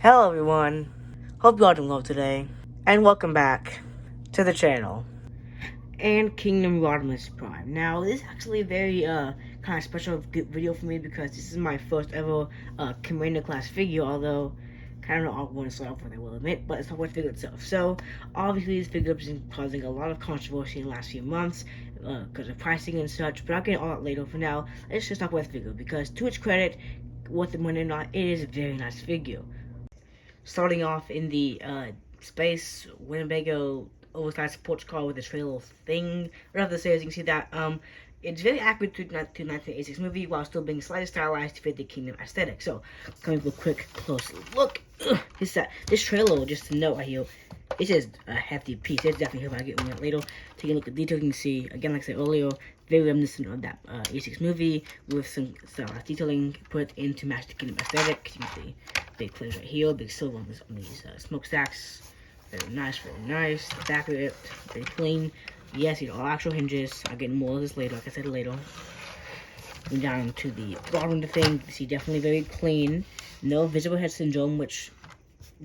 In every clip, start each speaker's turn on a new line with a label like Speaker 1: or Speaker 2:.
Speaker 1: Hello everyone, hope you all doing well today, and welcome back to the channel, and Kingdom Rodimus Prime. Now, this is actually a very kind of special video for me because this is my first ever Commander class figure, although kind of awkward to start off with, I will admit, but it's not what figure itself. So, obviously this figure has been causing a lot of controversy in the last few months, because of pricing and such, but I'll get all that later. For now, let's just talk about this figure, because to its credit, with the money or not, it is a very nice figure. Starting off in the space Winnebago oversized sports car with this little thing right off the stairs. You can see that it's very accurate to 1986 movie while still being slightly stylized to fit the Kingdom aesthetic. So, coming to a quick close look. This trailer, just to note right here, it's just a hefty piece. It's definitely here when I get one later. Taking a look at detail, you can see, again, like I said earlier, very reminiscent of that 86 movie with some stylized detailing put in to match the Kingdom aesthetic. You can see big flames right here, big silver on these smokestacks. Very nice, very nice. The back of it, very clean. Yes, these are all actual hinges. I'll get more of this later, like I said later. Going down to the bottom of the thing, you see definitely very clean. No visible head syndrome, which,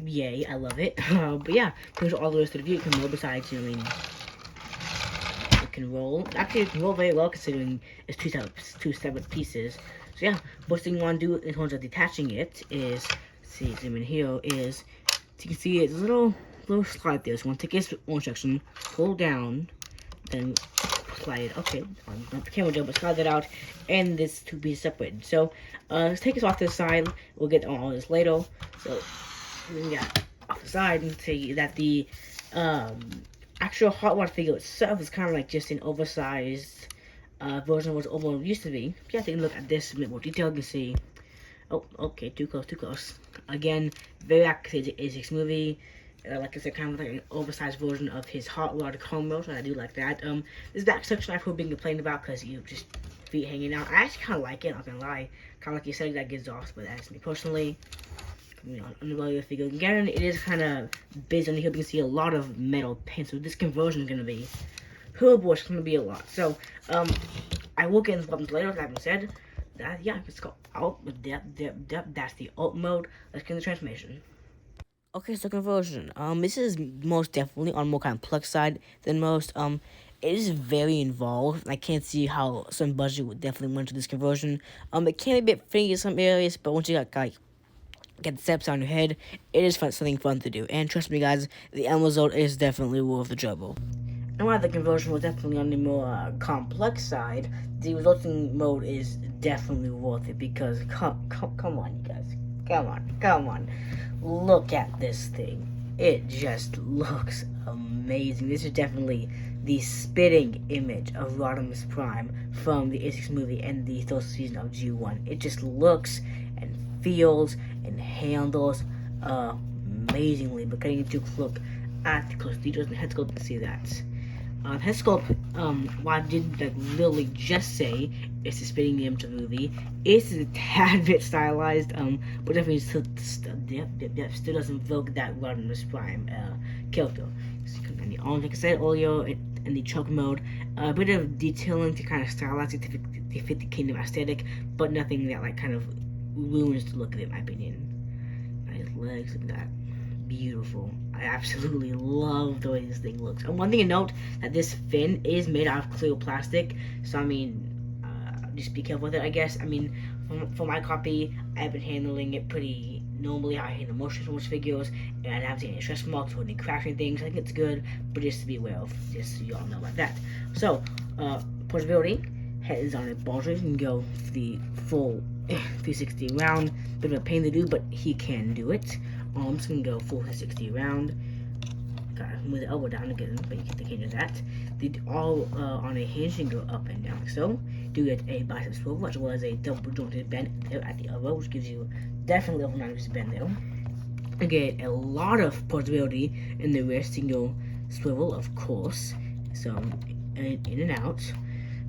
Speaker 1: yay, I love it. But yeah, pretty much all the rest of the view can roll besides, you know what I mean? It can roll. Actually, it can roll very well considering it's two separate pieces. So yeah, first thing you want to do in terms of detaching it is, see, zoom in here, is, you can see it's a little slide there. So you want to take this orange section, pull down, then slide it. Okay, not the camera job, but slide that out, and this two pieces separated. So let's take this off to the side. We'll get on all this later. So yeah, off the side, and see that the actual hot rod figure itself is kind of like just an oversized version of what Overlord used to be. Yeah, take a look at this a bit more detail. You can see. Oh, okay, too close. Again, very accurate to the 86 movie. Like I said, kind of like an oversized version of his hot rod combo, so I do like that. This back section I've heard being complained about because you just feet hanging out. I actually kind of like it, not gonna lie. Kind of like you said, that gets off, but that's me personally. You know, undervalue the figure. Again, it is kind of busy on the hip. You can see a lot of metal paint, so this conversion is gonna be, oh boy, it's gonna be a lot. So, I will get into buttons later, like I said. Yeah, let's go alt, depth, that's the alt mode. Let's get the transformation. Okay, so conversion. This is most definitely on more complex side than most. It is very involved. I can't see how some budget would definitely went to this conversion. It can be a bit finicky in some areas, but once you got like get the steps on your head, it is something fun to do. And trust me, guys, the end result is definitely worth the trouble. And while the conversion was definitely on the more complex side, the resulting mode is definitely worth it because come on, you guys, come on. Look at this thing. It just looks amazing. This is definitely the spitting image of Rodimus Prime from the 86 movie and the third season of G1. It just looks and feels and handles amazingly. But getting into a look at the close details and head sculpt to see that. Head sculpt, what I did like literally just say is the spitting the image of the movie. It's a tad bit stylized, but definitely still doesn't evoke that Rodimus Prime character. So the arms, like I said earlier, in the choke mode, a bit of detailing to kind of stylize it to fit the Kingdom aesthetic, but nothing that like kind of ruins the look of it, in my opinion. Nice legs, look at that. Beautiful. I absolutely love the way this thing looks. And one thing to note, that this fin is made out of clear plastic, so I mean, just be careful with it, I guess. I mean, for my copy, I've been handling it pretty normally. I handle most transformers figures, and I haven't seen any stress marks or any crashing things. I think it's good, but just to be aware of, just so you all know about that. So, portability, head is on a ball joint. You can go for the full 360 round. Bit of a pain to do, but he can do it. I'm just gonna go full 360 round. Gotta move the elbow down again, but you can change that. They all on a hinge and go up and down like so. Do get a bicep swivel as well as a double jointed bend there at the elbow, which gives you definitely over 90% bend there. You get a lot of portability in the wrist. You can go swivel, of course. So in and out.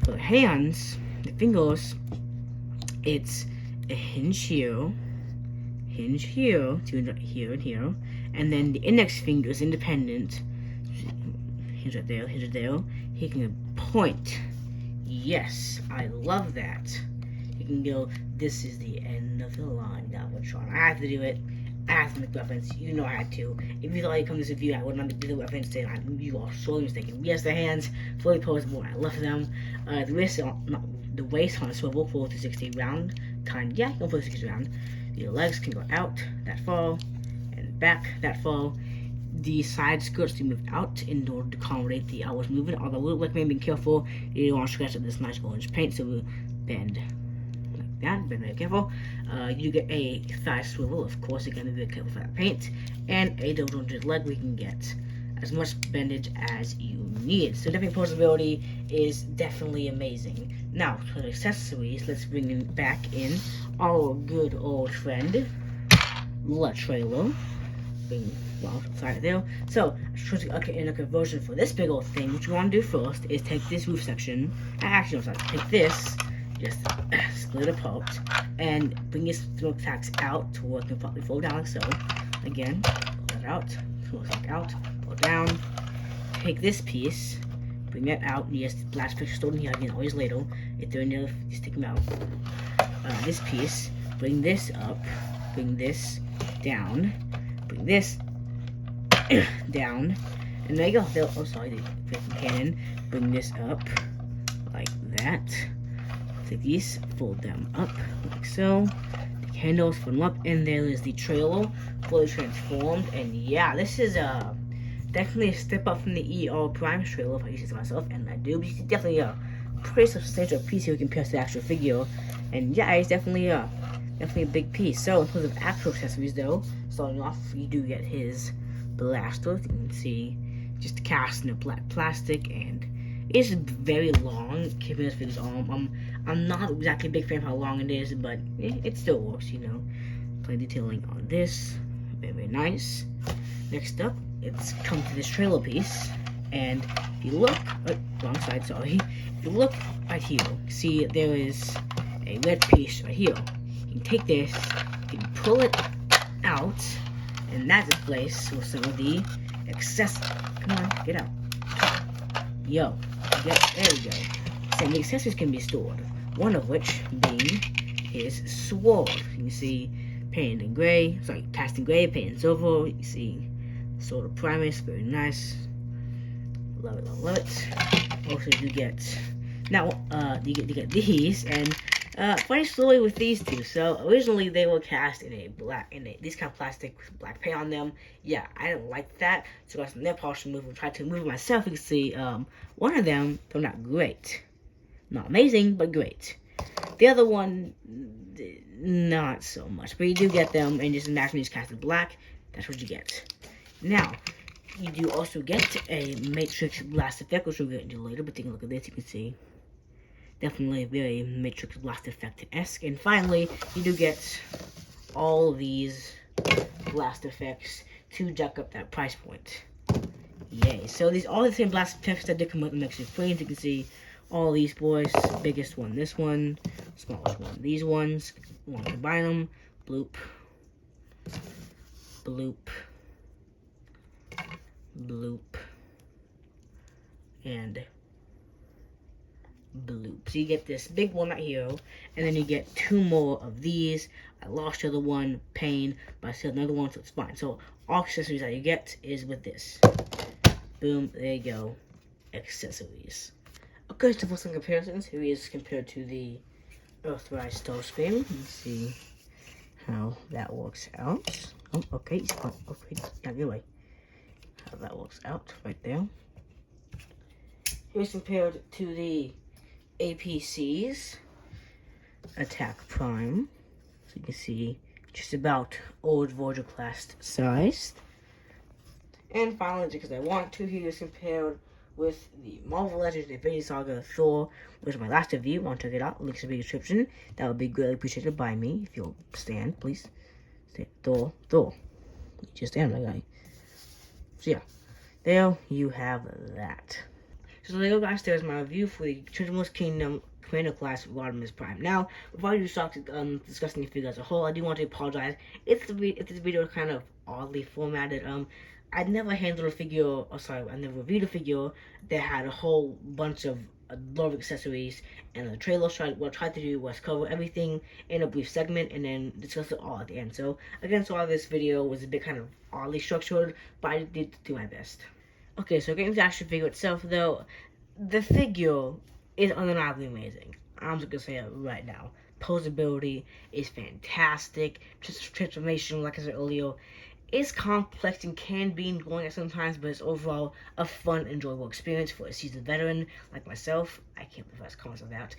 Speaker 1: For the hands, the fingers, it's a hinge here, here, here and here, and then the index finger is independent. Hinge right there, He can point. Yes, I love that. He can go, this is the end of the line, Galvatron. I have to do it. I had to make the reference. You know I had to. If you thought I'd come to this review, I would not make the reference, then you are sorely mistaken. Yes, the hands fully posable. I love them. The waist on a swivel, 4 to 60 round. Yeah, go 4 to 60 round. The legs can go out that far and back that far. The side skirts to move out in order to accommodate the outwards movement. Although we'll recommend being careful. You don't want to scratch up this nice orange paint, so we'll bend like that. Be very careful. You get a thigh swivel, of course. Again, be very careful for that paint, and a double jointed leg. We can get as much bendage as you need. So definitely posability is definitely amazing. Now for the accessories, let's bring back in our good old friend, the trailer. Sorry there. So, in a conversion for this big old thing, what you want to do first is take this roof section. Actually, no, sorry. Take this, just split it apart, and bring your smoke stacks out to where it can probably fall down like so. Again, pull it out, smoke stack out, pull it down. Take this piece, bring that out, and just blast fixture stored in here again, always ladle. If they're in there, you stick them out. This piece, bring this up, bring this down. Bring this down, and there you go. Oh, sorry, the cannon. Bring this up like that. Take these, fold them up like so. The handles, fold them up, and there is the trailer fully transformed. And yeah, this is definitely a step up from the ER Prime trailer, if I use it myself, and I do. But it's definitely a pretty substantial piece here compared to the actual figure. And yeah, it's definitely a big piece. So in terms of actual accessories though, starting off, you do get his blaster. You can see just cast in a black plastic, and it's very long, keeping this figure's arm. I'm not exactly a big fan of how long it is, but it still works, you know. Plain detailing on this, very, very nice. Next up, it's come to this trailer piece, and if you look, wrong side, sorry. If you look right here, see there is a red piece right here. You can take this, you can pull it out, and that's its place with some of the accessories. Come on, get out. Yo, there we go. So the accessories can be stored. One of which being his sword. You can see painted in gray, cast in gray, painted in silver. You can see Sword of Primus, very nice. Love it, love it. Also, you get you get these, and funny story with these two. So originally they were cast in this kind of plastic with black paint on them. Yeah, I didn't like that, so I got some nail polish remover and tried to remove it myself. You can see one of them turned out great, not amazing, but great. The other one, not so much, but you do get them, and just imagine these cast in black. That's what you get. Now, you do also get a Matrix blast effect, which we'll get into later. But take a look at this, you can see. Definitely very Matrix Blast Effect-esque. And finally, you do get all these blast effects to jack up that price point. Yay. So these all the same blast effects that did come with the Matrix frames. You can see all these boys. Biggest one, this one. Smallest one, these ones. You want to combine them. Bloop. Bloop. Bloop. And bloop. So you get this big one right here, and then you get two more of these. I lost the other one, pain, but I still have another one, so it's fine. So all accessories that you get is with this. Boom, there you go. Accessories. Okay, so for some comparisons, here he is compared to the Earthrise Starscream. Let's see how that works out. Oh, okay, it's fine. Okay, not your way. How that works out right there. Here's compared to the APC's Attack Prime. So you can see just about old Voyager class size. And finally, because I want to, here is compared with the Marvel Legends Infinity Saga Thor, which is my last review. Want to check it out? Links in the description. That would be greatly appreciated by me. If you'll stand, please. Stand. Thor. Just stand, my guy. So yeah, there you have that. So there you go, guys. There's my review for the Transformers Kingdom Commander Class Rodimus Prime. Now, before I do start discussing the figure as a whole, I do want to apologize if this video is kind of oddly formatted. I never handled a figure, I never reviewed a figure that had a whole bunch of a lot of accessories, and the trailer what I tried to do was cover everything in a brief segment and then discuss it all at the end. So again, so this video was a bit kind of oddly structured, but I did do my best. Okay, so getting to the actual figure itself, though, the figure is undeniably amazing. I'm just gonna say it right now. Posability is fantastic. Transformation, like I said earlier, is complex and can be annoying at sometimes, but it's overall a fun, enjoyable experience for a seasoned veteran like myself. I can't believe I was calling myself that.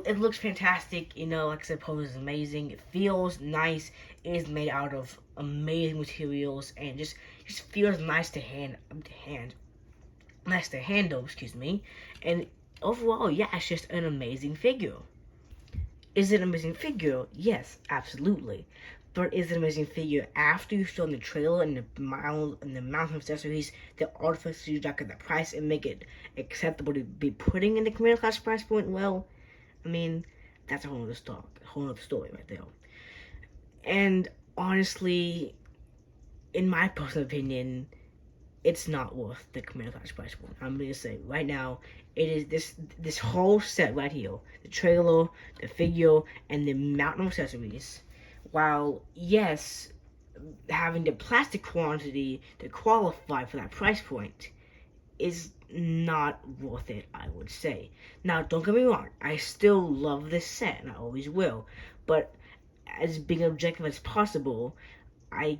Speaker 1: It looks fantastic, you know, like I said, pose is amazing. It feels nice. It is made out of amazing materials and just feels nice to handle, excuse me. And overall, yeah, it's just an amazing figure. Is it an amazing figure? Yes, absolutely. But is it an amazing figure after you've shown the trailer and the amount of accessories, the artifacts you jack at the price, and make it acceptable to be putting in the commander class price point? Well, I mean, that's a whole other story right there. And honestly, in my personal opinion, it's not worth the commander class price point. I'm gonna say right now, it is this whole set right here, the trailer, the figure, and the amount of accessories. While yes, having the plastic quantity to qualify for that price point is not worth it, I would say. Now, don't get me wrong, I still love this set, and I always will. But as being objective as possible, I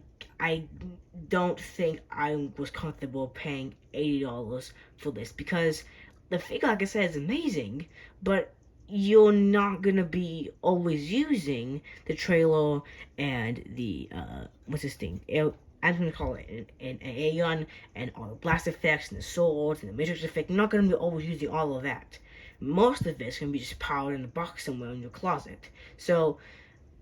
Speaker 1: don't think I was comfortable paying $80 for this, because the figure, like I said, is amazing, but you're not gonna be always using the trailer and the what's this thing? I'm gonna call it an Aeon and all the blast effects and the swords and the matrix effect. You're not gonna be always using all of that. Most of it's gonna be just powered in a box somewhere in your closet. So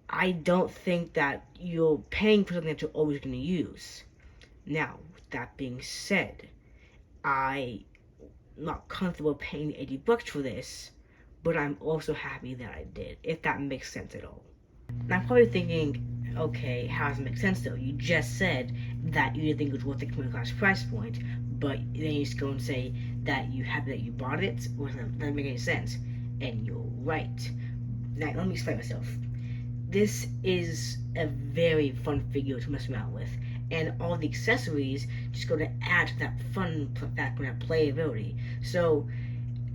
Speaker 1: I don't think that you're paying for something that you're always going to use. Now, with that being said, I'm not comfortable paying $80 for this, but I'm also happy that I did, if that makes sense at all. Now, I'm probably thinking, okay, how does it make sense though? You just said that you didn't think it was worth the community class price point, but then you just go and say that you happy that you bought it, or that doesn't make any sense. And you're right. Now, let me explain myself. This is a very fun figure to mess around with, and all the accessories just go to add to that fun factor, that playability. So,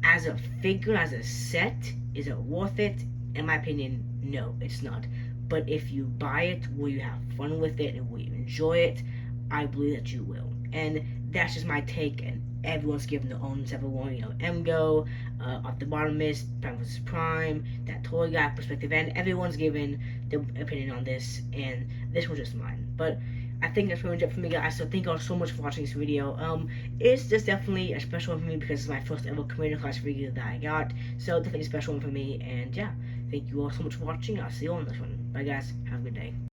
Speaker 1: as a figure, as a set, is it worth it? In my opinion, no, it's not. But if you buy it, will you have fun with it, and will you enjoy it? I believe that you will. And that's just my take, and everyone's given their own separate one. You know, Emgo, off the bottomist, Prime vs. Prime, that toy guy perspective, and everyone's given their opinion on this, and this was just mine. But I think that's pretty much it for me, guys. So thank you all so much for watching this video. It's just definitely a special one for me because it's my first ever commander class figure that I got. So definitely a special one for me, and yeah, thank you all so much for watching. I'll see you on this one. Bye, guys. Have a good day.